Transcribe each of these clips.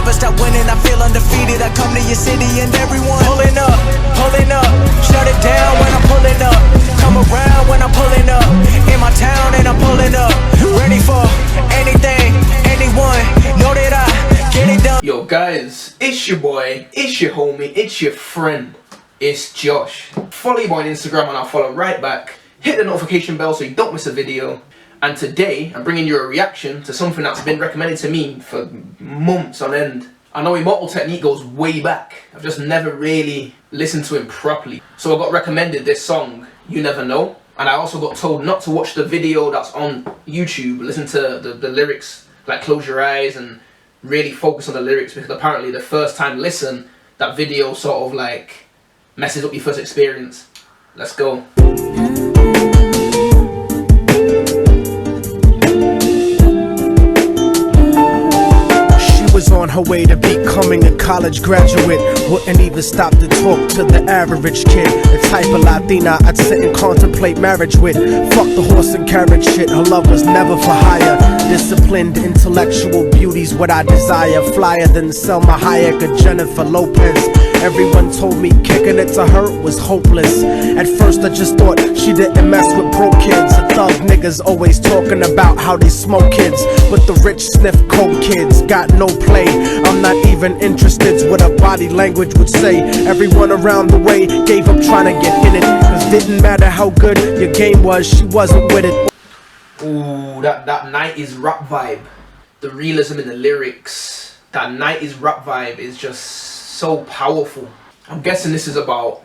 never stop winning. I feel undefeated. I come to your city and everyone pulling up, shut it down when I'm pulling up. Come around when I'm pulling up. In my town and I'm pulling up. Ready for anything, anyone. Know that I get it done. Yo guys, it's your boy, it's your homie, it's your friend, it's Josh. Follow me on Instagram and I'll follow right back. Hit the notification bell so you don't miss a video. And today I'm bringing you a reaction to something that's been recommended to me for months on end. I know Immortal Technique goes way back. I've just never really listened to him properly. So I got recommended this song, You Never Know. And I also got told not to watch the video that's on YouTube. Listen to the lyrics, like close your eyes and really focus on the lyrics, because apparently the first time listen, that video sort of like messes up your first experience. Let's go. Was on her way to becoming a college graduate. Wouldn't even stop to talk to the average kid. The type of Latina I'd sit and contemplate marriage with. Fuck the horse and carriage shit, her love was never for hire. Disciplined, intellectual beauty's what I desire. Flyer than Selma Hayek or Jennifer Lopez. Everyone told me kicking it to her was hopeless. At first I just thought she didn't mess with broke kids. The thug niggas always talking about how they smoke kids, but the rich sniff coke kids got no play. I'm not even interested what her body language would say. Everyone around the way gave up trying to get in it, cause didn't matter how good your game was, she wasn't with it. Ooh, that 90s rap vibe. The realism in the lyrics. That 90s rap vibe is just so powerful. I'm guessing this is about,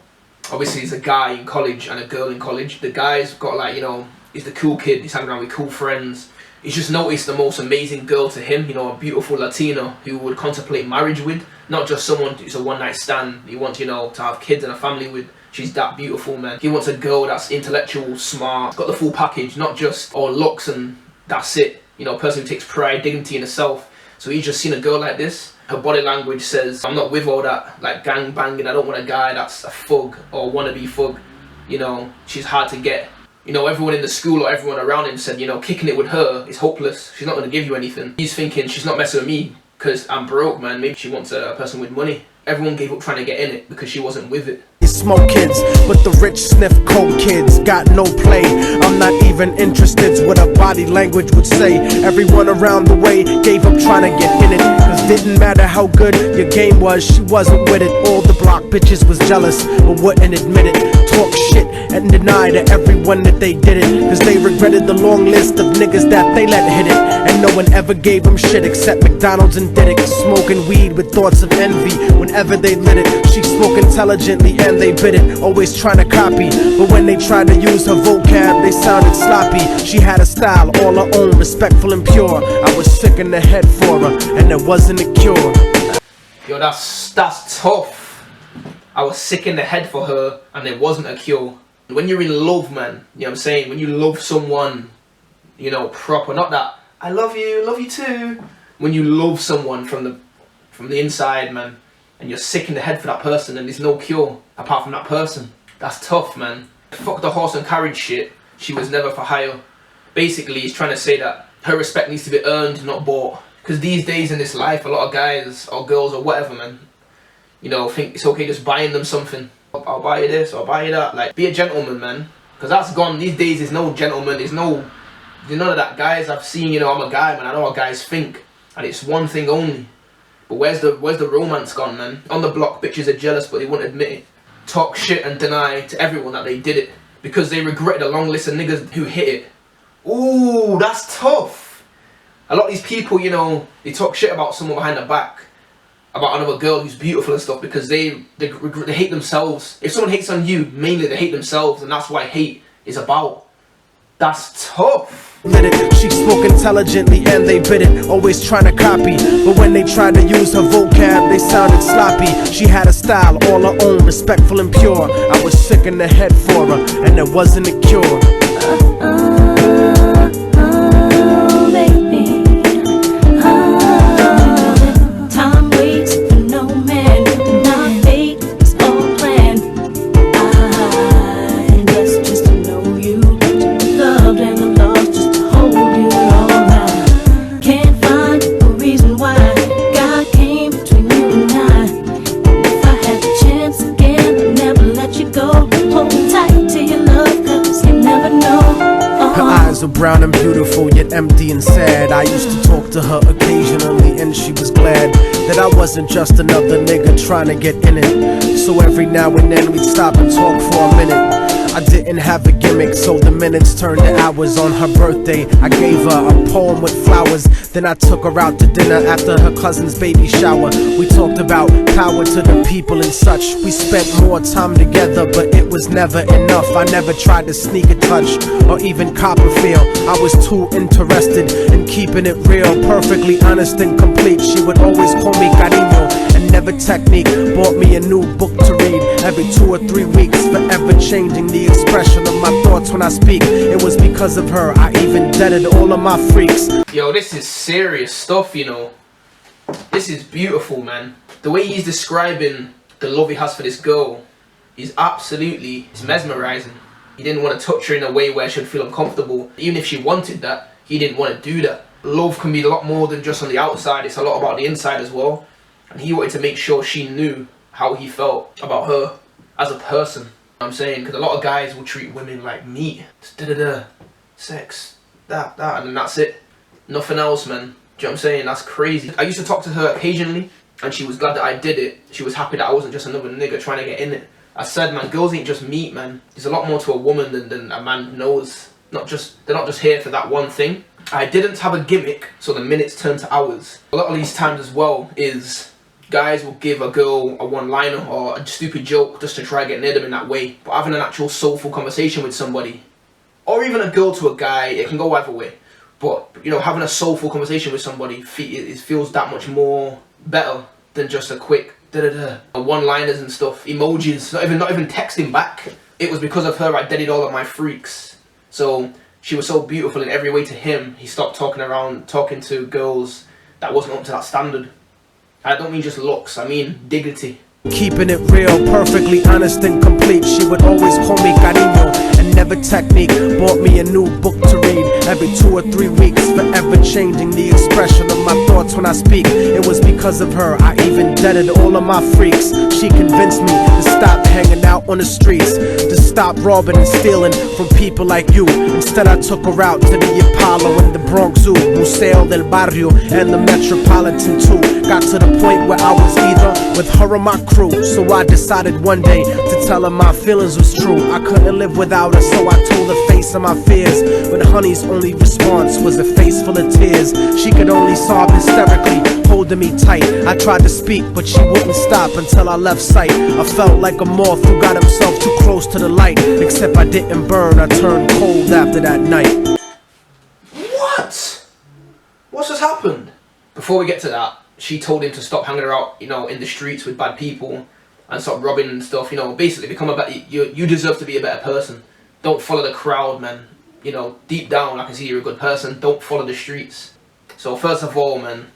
obviously it's a guy in college and a girl in college. The guy's got like, you know, he's the cool kid, he's hanging around with cool friends. He's just noticed the most amazing girl to him, you know, a beautiful Latina who would contemplate marriage with. Not just someone who's a one-night stand, he wants, you know, to have kids and a family with. She's that beautiful, man. He wants a girl that's intellectual, smart, got the full package, not just all looks and that's it. You know, a person who takes pride, dignity in herself. So he's just seen a girl like this. Her body language says, I'm not with all that, like gang banging. I don't want a guy that's a thug or wannabe thug. You know, she's hard to get. You know, everyone in the school or everyone around him said, you know, kicking it with her is hopeless. She's not going to give you anything. He's thinking, she's not messing with me because I'm broke, man. Maybe she wants a person with money. Everyone gave up trying to get in it because she wasn't with it. Smoke kids, but the rich sniff coke kids got no play. I'm not even interested what her body language would say. Everyone around the way gave up trying to get in it, cause didn't matter how good your game was, she wasn't with it. All the block bitches was jealous but wouldn't admit it. Talk shit and deny to everyone that they did it, cause they regretted the long list of niggas that they let hit it. And no one ever gave them shit except McDonald's and Diddick. Smoking weed with thoughts of envy whenever they lit it. She spoke intelligently and they bit it, always trying to copy. But when they tried to use her vocab, they sounded sloppy. She had a style all her own, respectful and pure. I was sick in the head for her, and there wasn't a cure. Yo, that's tough. I was sick in the head for her, and there wasn't a cure. When you're in love, man, you know what I'm saying? When you love someone, you know, proper, not that, I love you too. When you love someone from the inside, man, and you're sick in the head for that person and there's no cure apart from that person. That's tough, man. Fuck the horse and carriage shit. She was never for hire. Basically, he's trying to say that her respect needs to be earned, not bought. Because these days in this life, a lot of guys or girls or whatever, man, you know, think it's okay just buying them something. I'll buy you this, I'll buy you that. Like, be a gentleman, man. Because that's gone. These days, there's no gentleman. There's none of that. Guys I've seen, you know, I'm a guy, man. I know what guys think. And it's one thing only. But where's the romance gone, man? On the block, bitches are jealous, but they won't admit it. Talk shit and deny to everyone that they did it because they regretted a long list of niggas who hit it. Ooh, that's tough. A lot of these people, you know, they talk shit about someone behind their back, about another girl who's beautiful and stuff, because they hate themselves. If someone hates on you, mainly they hate themselves, and that's what hate is about. That's tough. She spoke intelligently and they bit it, always trying to copy. But when they tried to use her vocab, they sounded sloppy. She had a style all her own, respectful and pure. I was sick in the head for her, and there wasn't a cure. Can't find a reason why God came brown and beautiful, yet empty and sad. I used to talk to her occasionally, and she was glad that I wasn't just another nigga trying to get in it. So every now and then we'd stop and talk for a minute. I didn't have a gimmick, so the minutes turned to hours. On her birthday, I gave her a poem with flowers. Then I took her out to dinner after her cousin's baby shower. We talked about power to the people and such. We spent more time together, but it was never enough. I never tried to sneak a touch or even cop a feel. I was too interested in keeping it real, perfectly honest and complete. She would always call me cariño, and never technique. Bought me a new book to read every 2 or 3 weeks, forever changing the expression of my thoughts when I speak. It was because of her I even deaded all of my freaks. Yo, this is serious stuff, you know. This is beautiful, man. The way he's describing the love he has for this girl is absolutely, it's mesmerizing. He didn't want to touch her in a way where she'd feel uncomfortable. Even if she wanted that, he didn't want to do that. Love can be a lot more than just on the outside. It's a lot about the inside as well. And he wanted to make sure she knew how he felt about her as a person. I'm saying, because a lot of guys will treat women like meat. Just da-da-da, sex, that, and then that's it. Nothing else, man. Do you know what I'm saying? That's crazy. I used to talk to her occasionally, and she was glad that I did it. She was happy that I wasn't just another nigga trying to get in it. I said, man, girls ain't just meat, man. There's a lot more to a woman than a man knows. They're not just here for that one thing. I didn't have a gimmick, so the minutes turned to hours. A lot of these times as well is guys will give a girl a one-liner or a stupid joke just to try and get near them in that way. But having an actual soulful conversation with somebody, or even a girl to a guy, it can go either way. But, you know, having a soulful conversation with somebody, it feels that much more better than just a quick da-da-da, one-liners and stuff, emojis, not even texting back. It was because of her I deaded all of my freaks. So she was so beautiful in every way to him, he stopped talking to girls that wasn't up to that standard. I don't mean just looks, I mean dignity. Keeping it real, perfectly honest and complete. She would always call me cariño, and never technique. Bought me a new book to read every 2 or 3 weeks, forever changing the expression of my thoughts when I speak. It was because of her I even deaded all of my freaks. She convinced me to stop hanging out on the streets, to stop robbing and stealing from people like you. Instead I took her out to the Apollo and the Bronx Zoo, Museo del Barrio and the Metropolitan too. Got to the point where I was either with her or my crew, so I decided one day to tell her my feelings was true. I couldn't live without her, so I told her face of my fears. But honey's only response was a face full of tears. She could only sob hysterically, holding me tight. I tried to speak, but she wouldn't stop until I left sight. I felt like a moth who got himself too close to the light. Except I didn't burn, I turned cold after that night. What? What's just happened? Before we get to that, she told him to stop hanging out, you know, in the streets with bad people and stop robbing and stuff, you know, basically become a better, you deserve to be a better person. Don't follow the crowd, man. You know, deep down, I can see you're a good person. Don't follow the streets. So first of all, man,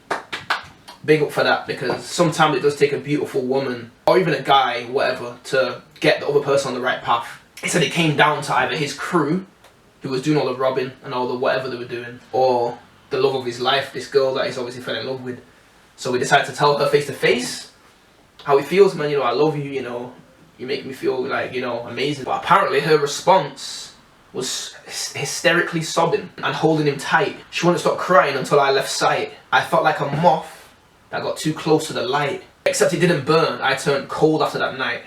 big up for that, because sometimes it does take a beautiful woman, or even a guy, whatever, to get the other person on the right path. He said it came down to either his crew, who was doing all the robbing and all the whatever they were doing, or the love of his life, this girl that he's obviously fell in love with. So we decided to tell her face to face how he feels, man. You know, I love you, you know, you make me feel like, you know, amazing. But apparently her response was hysterically sobbing and holding him tight. She wouldn't stop crying until I left sight. I felt like a moth that got too close to the light. Except it didn't burn. I turned cold after that night.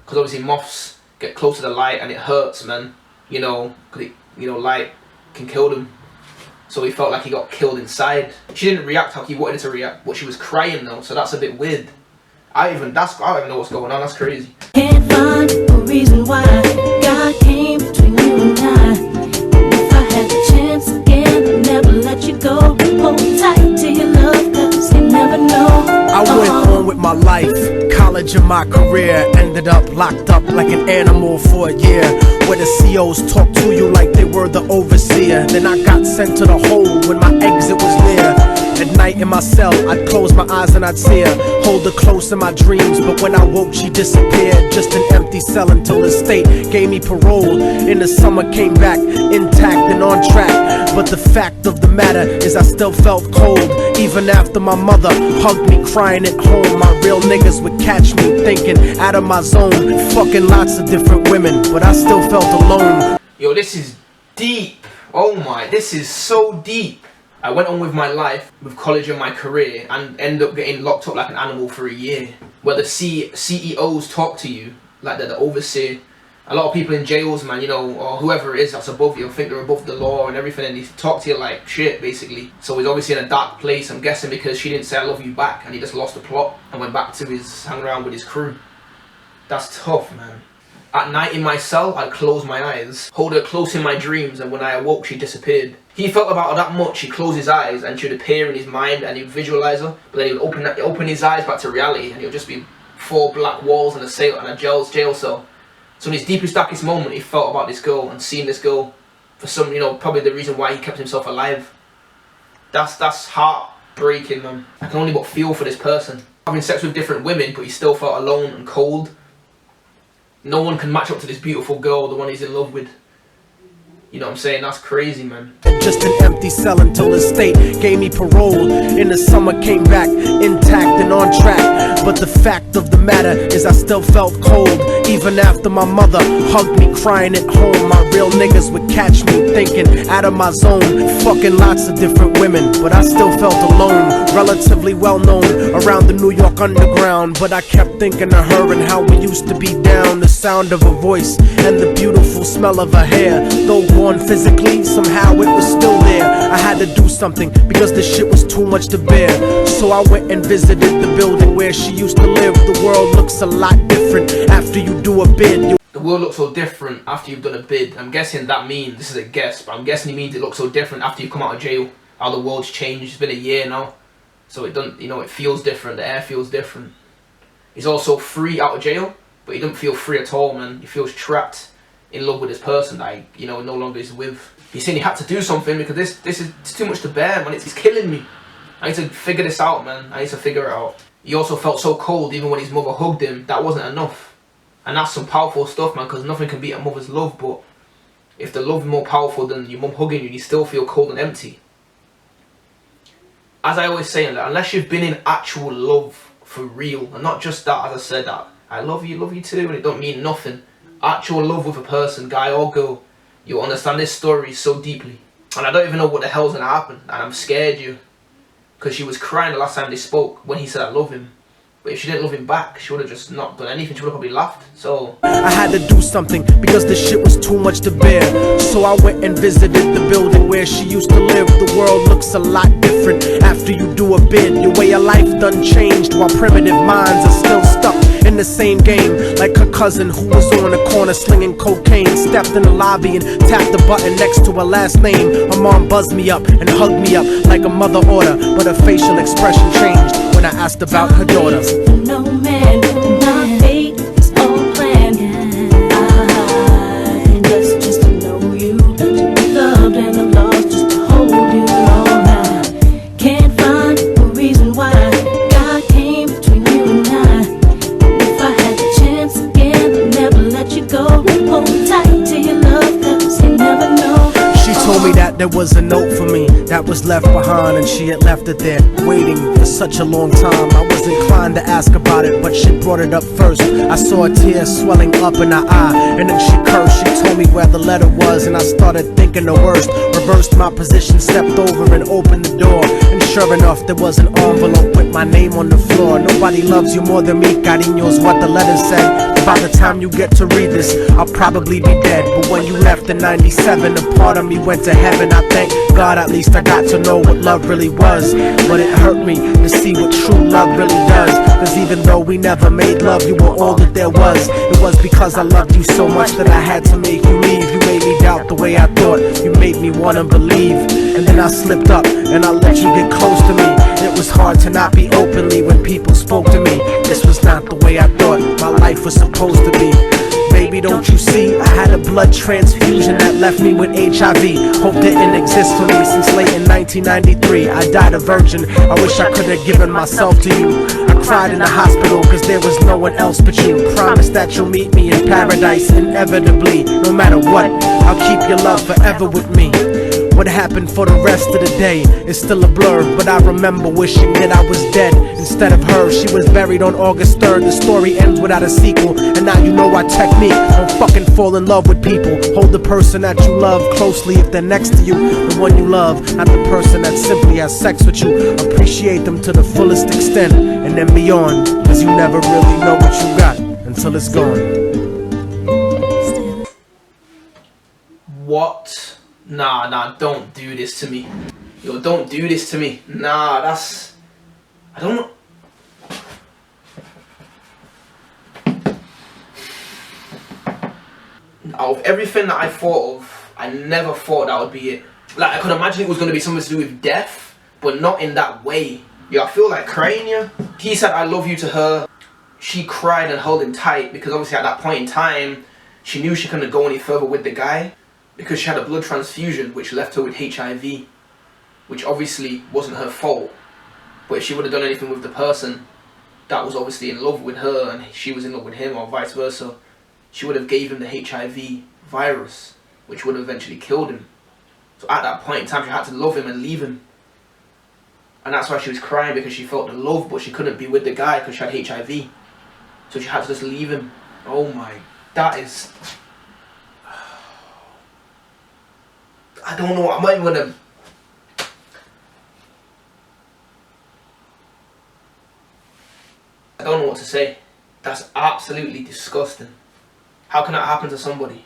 Because obviously moths get close to the light and it hurts, man. You know, because light can kill them. So he felt like he got killed inside. She didn't react how he wanted to react, but she was crying though, so that's a bit weird. I don't even know what's going on, that's crazy. Can't find a reason why God came between you and I. If I had the chance again, I'd never let you go. Hold tight to your love, cause you never know. I went on with my life, college and my career. Ended up locked up like an animal for a year, where the COs talk to you like they were the overseer. Then I got sent to the hole when my exit was near. At night in my cell, I'd close my eyes and I'd see her, hold her close in my dreams. But when I woke, she disappeared. Just an empty cell until the state gave me parole. In the summer, came back intact and on track. But the fact of the matter is I still felt cold. Even after my mother hugged me crying at home, my real niggas would catch me thinking out of my zone, fucking lots of different women, but I still felt alone. Yo, this is deep. Oh my, this is so deep. I went on with my life, with college and my career, and ended up getting locked up like an animal for a year. Where the CEOs talk to you like they're the overseer. A lot of people in jails, man, you know, or whoever it is that's above you, think they're above the law and everything, and they talk to you like shit, basically. So he's obviously in a dark place, I'm guessing because she didn't say I love you back, and he just lost the plot and went back to his hang around with his crew. That's tough, man. At night in my cell, I'd close my eyes, hold her close in my dreams, and when I awoke, she disappeared. He felt about her that much, he'd close his eyes, and she'd appear in his mind, and he'd visualize her, but then he would open his eyes back to reality, and it would just be 4 black walls and a jail cell. So in his deepest, darkest moment, he felt about this girl and seen this girl for some, you know, probably the reason why he kept himself alive. That's heartbreaking, man. I can only but feel for this person. Having sex with different women, but he still felt alone and cold. No one can match up to this beautiful girl, the one he's in love with. You know what I'm saying? That's crazy, man. Just an empty cell until the state gave me parole. In the summer came back intact and on track. But the fact of the matter is I still felt cold. Even after my mother hugged me crying at home. My real niggas would catch me thinking out of my zone, fucking lots of different women, but I still felt alone. Relatively well known around the New York underground, but I kept thinking of her and how we used to be down. The sound of her voice and the beautiful smell of her hair. Though gone physically, somehow it was still there. I had to do something because the shit was too much to bear. So I went and visited the building where she used to live. The world looks a lot different after you do a bid. The world looks so different after you've done a bid. I'm guessing that means, this is a guess, but I'm guessing it means it looks so different after you come out of jail. How the world's changed. It's been a year now, so it doesn't, you know, it feels different. The air feels different. He's also free out of jail, but he doesn't feel free at all, man. He feels trapped in love with this person that he, you know, no longer is with. He's saying he had to do something because this is too much to bear, man. It's killing me. I need to figure this out, man. I need to figure it out. He also felt so cold even when his mother hugged him. That wasn't enough. And that's some powerful stuff, man, because nothing can beat a mother's love. But if the love is more powerful than your mum hugging you, you still feel cold and empty. As I always say, unless you've been in actual love for real, and not just that, as I said, that I love you too, and it don't mean nothing. Actual love with a person, guy or girl, you'll understand this story so deeply. And I don't even know what the hell's gonna happen, and I'm scared you. Because she was crying the last time they spoke when he said I love him. But if she didn't love him back, she would have just not done anything. She would have probably laughed. So I had to do something because the shit was too much to bear. So I went and visited the building where she used to live. The world looks a lot different after you do a bid. Your way of life done changed while primitive minds are still stuck in the same game. Like her cousin who was on the corner slinging cocaine, stepped in the lobby and tapped the button next to her last name. Her mom buzzed me up and hugged me up like a mother order, but her facial expression changed when I asked about her daughter. No man, my fate is all planned. I just to know you, to be loved and the lost, just to hold you all. I can't find a reason why God came between you and I. If I had the chance again, I'd never let you go. Hold tight to your love, 'cause you never know. She told me that there was a note for me that was left behind, and she had left it there waiting for such a long time. I was inclined to ask about it, but she brought it up first. I saw a tear swelling up in her eye, and then she cursed. She told me where the letter was, and I started thinking the worst. Reversed my position, stepped over and opened the door, and sure enough there was an envelope with my name on the floor. Nobody loves you more than me, cariño's what the letter said. By the time you get to read this, I'll probably be dead. But when you left in 97, a part of me went to heaven. I thank God at least I got to know what love really was. But it hurt me to see what true love really does. Cause even though we never made love, you were all that there was. It was because I loved you so much that I had to make you leave. You made me doubt the way I thought, you made me wanna believe. And then I slipped up and I let you get close to me. It was hard to not be openly when people spoke to me. This was not the way I thought my life was supposed to be. Baby, don't you see, I had a blood transfusion that left me with HIV. Hope didn't exist for me since late in 1993. I died a virgin, I wish I could have given myself to you. I cried in the hospital cause there was no one else but you. Promise that you'll meet me in paradise inevitably. No matter what, I'll keep your love forever with me. What happened for the rest of the day is still a blur, but I remember wishing that I was dead instead of her. She was buried on August 3rd. The story ends without a sequel, and now you know our technique. Don't fucking fall in love with people. Hold the person that you love closely if they're next to you. The one you love, not the person that simply has sex with you. Appreciate them to the fullest extent, and then beyond, cause you never really know what you got until it's gone. What? Nah, don't do this to me. Yo, don't do this to me. Nah, that's... I don't... Out of everything that I thought of, I never thought that would be it. Like, I could imagine it was going to be something to do with death, but not in that way. Yo, I feel like crying, yeah. He said I love you to her. She cried and held him tight because obviously at that point in time, she knew she couldn't go any further with the guy because she had a blood transfusion which left her with HIV, which obviously wasn't her fault. But if she would have done anything with the person that was obviously in love with her and she was in love with him, or vice versa, she would have gave him the HIV virus, which would have eventually killed him. So at that point in time, she had to love him and leave him. And that's why she was crying, because she felt the love, but she couldn't be with the guy because she had HIV. So she had to just leave him. Oh my, that is... I don't know, I'm not even gonna... I don't know what to say. That's absolutely disgusting. How can that happen to somebody?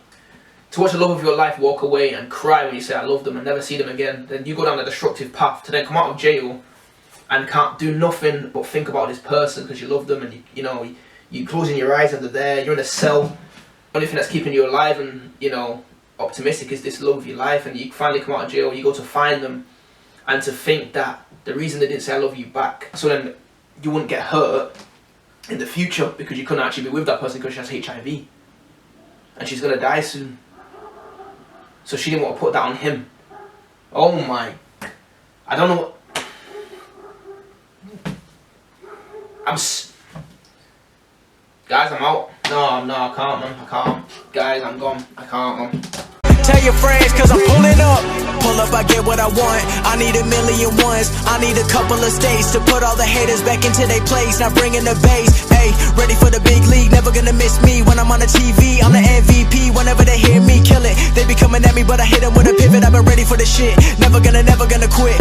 To watch the love of your life walk away and cry when you say I love them and never see them again, then you go down a destructive path to then come out of jail and can't do nothing but think about this person because you love them, and you're closing your eyes and they're there, you're in a cell. The only thing that's keeping you alive and, optimistic is this love of your life, and you finally come out of jail, you go to find them, and to think that the reason they didn't say I love you back, so then you wouldn't get hurt in the future because you couldn't actually be with that person because she has HIV. And she's gonna die soon. So she didn't want to put that on him. Oh my. I don't know what... Guys, I'm out. No, I can't, man. I can't. Guys, I'm gone. I can't, man. Tell your friends, cause I'm pulling up. Pull up, I get what I want. I need a million ones. I need a couple of states to put all the haters back into their place. Now bringing the bass. Hey, ready for the big league. Never gonna miss me when I'm on the TV. I'm the MVP. Whenever they hear me kill it, they be coming at me, but I hit them with a pivot. I've been ready for the shit. Never gonna quit.